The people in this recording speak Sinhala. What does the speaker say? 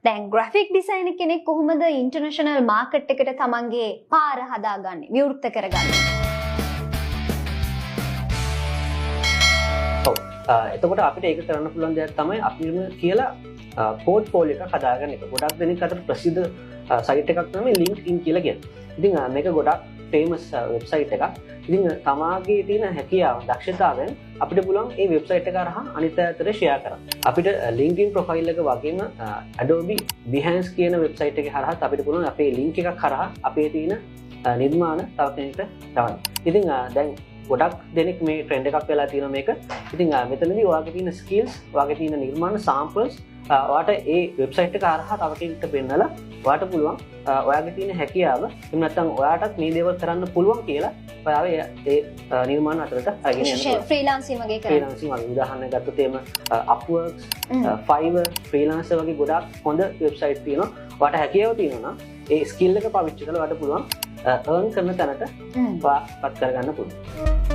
දැන් ග්‍රැෆික් ඩිසයිනර් කෙනෙක් කොහොමද ඉන්ටර්නැෂනල් මාකට් එකට තමන්ගේ පාර හදාගන්නේ විවෘත කරගන්නේ? එතකොට අපිට ඒක කරන්න පුළුවන් දෙයක් තමයි අපිම කියලා පෝර්ට්ෆෝලියෝ එකක් හදාගන්න එක. ගොඩක් දෙනෙක් අතර ප්‍රසිද්ධ සයිට් එකක් තමයි LinkedIn කියලා කියන්නේ. ඉතින් මේක ගොඩක් ෆේමස් වෙබ්සයිට් එකක්. ඉතින් තමාගේ තියෙන හැකියාව දක්ෂතාවෙන් අපිට පුළුවන් මේ වෙබ්සයිට් එක හරහා අනිත් අතට ෂෙයා කරන්න. අපිට LinkedIn ප්‍රොෆයිල් එක වගේම Adobe Behance කියන වෙබ්සයිට් එකේ හරහා අපිට පුළුවන් අපේ link එකක් හරහා අපේ තියෙන නිර්මාණ තව කෙනෙක්ට දාන්න. ඉතින් දැන් ගොඩක් දෙනෙක් මේ ට්‍රෙන්ඩ් එකක් වෙලා තියෙනවා මේක. ඉතින් මෙතනදී ඔයාගේ තියෙන ස්කිල්ස්, ඔයාගේ තියෙන නිර්මාණ සාම්පල්ස් ඔයාට ඒ වෙබ්සයිට් එක හරහා තව කෙනෙක්ට පෙන්නලා ඔයාට පුළුවන් ඔයාගේ තියෙන හැකියාව එහෙම නැත්නම් ඔයාටත් මේ දේවල් කරන්න පුළුවන් කියලා ඔයාව ඒ නිර්මාණ අතරට අරගෙන යනවා. ෆ්‍රීලාන්සින් වගේ කරන්නේ. ෆ්‍රීලාන්සින් වගේ උදාහරණයක් ගත්තොත් එම Upworks, Fiverr, Freelancer වගේ ගොඩක් හොඳ වෙබ්සයිට් තියෙනවා. ඔයාට හැකියාව තියෙනවා නම් ඒ ස්කිල් එක පාවිච්චි කරලා ඔයාට පුළුවන් earn කරන තැනට පත් කරගන්න පුළුවන්.